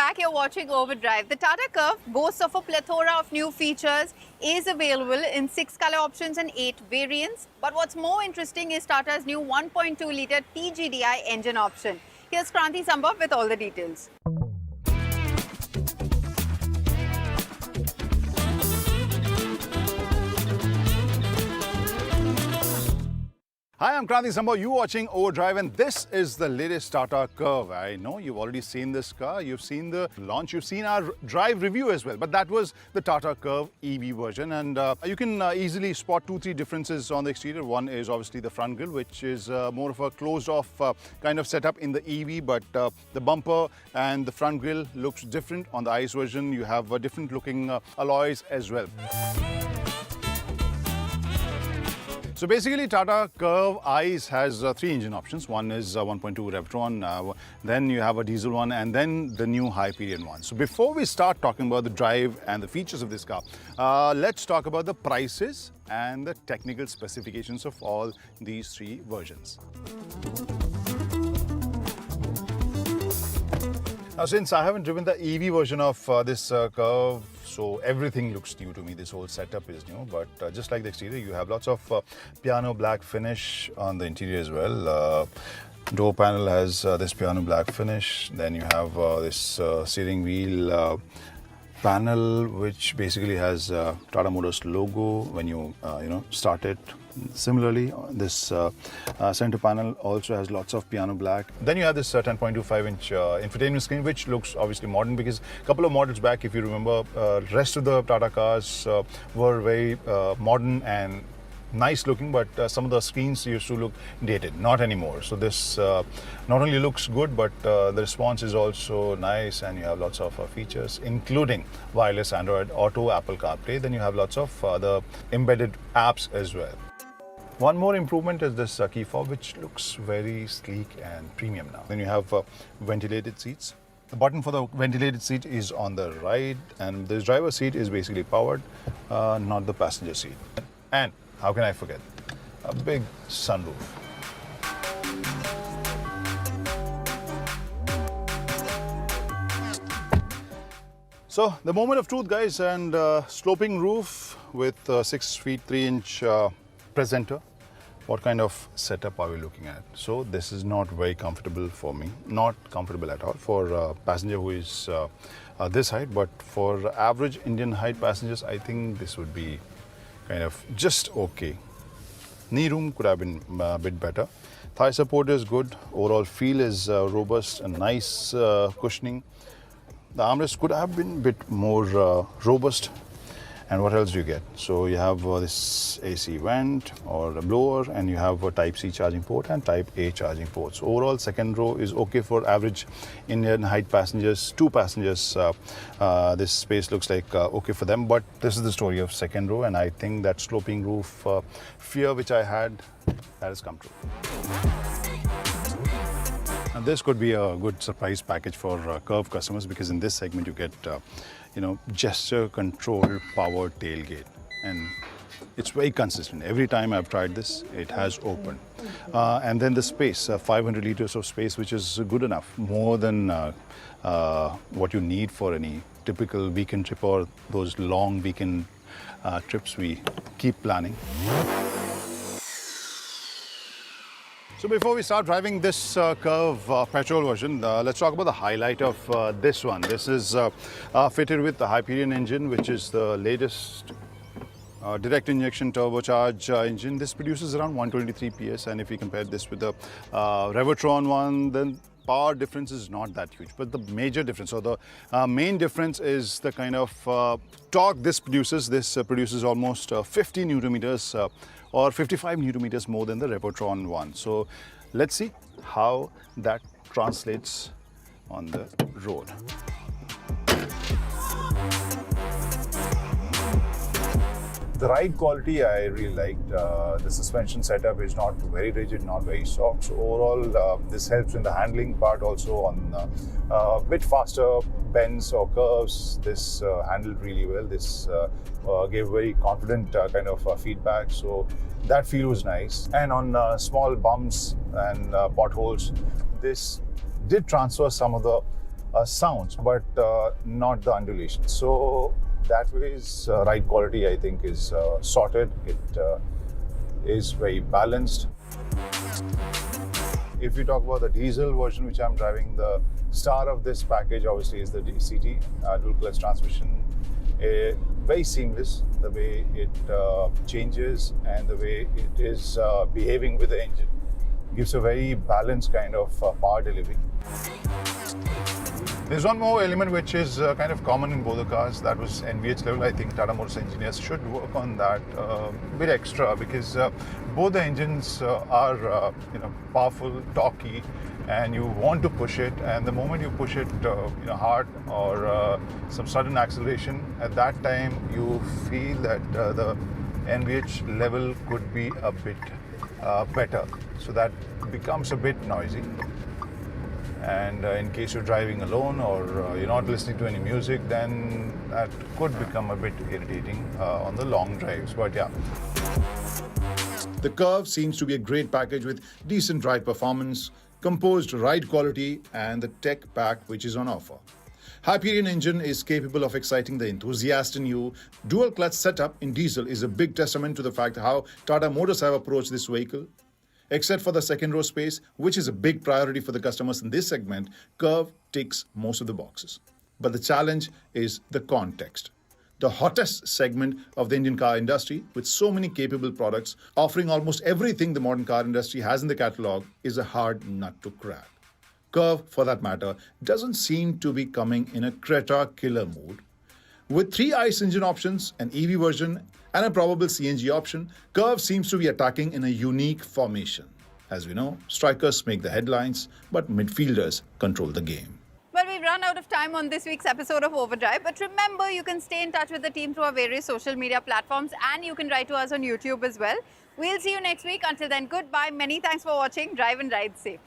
back. You're watching Overdrive. The Tata Curvv boasts of a plethora of new features, is available in 6 color options and 8 variants. But what's more interesting is Tata's new 1.2-litre TGDI engine option. Here's Kranti Sambhav with all the details. Hi, I'm Kranti Sambhav. You're watching Overdrive, and this is the latest Tata Curvv. I know you've already seen this car. You've seen the launch. You've seen our drive review as well. But that was the Tata Curvv EV version, and you can easily spot 2-3 differences on the exterior. One is obviously the front grille, which is more of a closed-off kind of setup in the EV, but the bumper and the front grille looks different. On the ICE version, you have different-looking alloys as well. So basically, Tata Curvv ICE has 3 engine options. One is 1.2 Revtron, then you have a diesel one, and then the new Hyperion one. So before we start talking about the drive and the features of this car, let's talk about the prices and the technical specifications of all these 3 versions. Now, since I haven't driven the EV version of this Curvv, so everything looks new to me. This whole setup is new, but just like the exterior, you have lots of piano black finish on the interior as well. Door panel has this piano black finish. Then you have this steering wheel panel, which basically has Tata Motors logo when you start it. Similarly, this center panel also has lots of piano black. Then you have this 10.25-inch infotainment screen, which looks obviously modern, because a couple of models back, if you remember, rest of the Tata cars were very modern and nice looking, but some of the screens used to look dated. Not anymore. So this not only looks good, but the response is also nice, and you have lots of features, including wireless Android Auto, Apple CarPlay. Then you have lots of the embedded apps as well. One more improvement is this key fob, which looks very sleek and premium now. Then you have ventilated seats. The button for the ventilated seat is on the right, and this driver's seat is basically powered, not the passenger seat. And how can I forget? A big sunroof. So the moment of truth, guys, and sloping roof with 6 feet 3-inch presenter. What kind of setup are we looking at? So this is not very comfortable for me, not comfortable at all for a passenger who is this height, but for average Indian height passengers, I think this would be kind of just okay. Knee room could have been a bit better. Thigh support is good. Overall feel is robust and nice cushioning. The armrest could have been a bit more robust. And what else do you get? So you have this AC vent or a blower, and you have a Type-C charging port and Type-A charging port. So overall, second row is okay for average Indian height passengers. 2 passengers, this space looks like okay for them. But this is the story of second row, and I think that sloping roof fear which I had, that has come true. And this could be a good surprise package for Curvv customers, because in this segment you get gesture control power tailgate, and it's very consistent. Every time I've tried this, it has opened. And then the space, 500 liters of space, which is good enough, more than what you need for any typical weekend trip or those long weekend trips we keep planning. So before we start driving this Curvv petrol version, let's talk about the highlight of this one. This is fitted with the Hyperion engine, which is the latest direct injection turbocharged engine. This produces around 123 PS, and if you compare this with the Revtron one, then power difference is not that huge. But the major difference, or the main difference, is the kind of torque this produces. This produces almost 50 Newton meters or 55 Newton meters more than the Revtron one. So let's see how that translates on the road. The ride quality I really liked. The suspension setup is not very rigid, not very soft. So overall, this helps in the handling part. Also on a bit faster bends or curves, this handled really well. This gave very confident kind of feedback. So that feel was nice. And on small bumps and potholes, this did transfer some of the sounds, but not the undulation. So that way's ride quality, I think, is sorted. It is very balanced. If you talk about the diesel version, which I'm driving, the star of this package obviously is the DCT, dual clutch transmission. Very seamless, the way it changes and the way it is behaving with the engine. Gives a very balanced kind of power delivery. There's one more element which is kind of common in both the cars. That was NVH level. I think Tata Motors engineers should work on that a bit extra, because both the engines are powerful, torquey, and you want to push it. And the moment you push it hard or some sudden acceleration, at that time you feel that the NVH level could be a bit better. So that becomes a bit noisy. And in case you're driving alone or you're not listening to any music, then that could become a bit irritating on the long drives. But yeah. The Curvv seems to be a great package with decent ride performance, composed ride quality, and the tech pack which is on offer. Hyperion engine is capable of exciting the enthusiast in you. Dual clutch setup in diesel is a big testament to the fact how Tata Motors have approached this vehicle. Except for the second row space, which is a big priority for the customers in this segment, Curvv ticks most of the boxes. But the challenge is the context. The hottest segment of the Indian car industry, with so many capable products offering almost everything the modern car industry has in the catalogue, is a hard nut to crack. Curvv, for that matter, doesn't seem to be coming in a Creta killer mood. With 3 ICE engine options, an EV version, and a probable CNG option, Curvv seems to be attacking in a unique formation. As we know, strikers make the headlines, but midfielders control the game. Well, we've run out of time on this week's episode of Overdrive, but remember, you can stay in touch with the team through our various social media platforms, and you can write to us on YouTube as well. We'll see you next week. Until then, goodbye. Many thanks for watching. Drive and ride safe.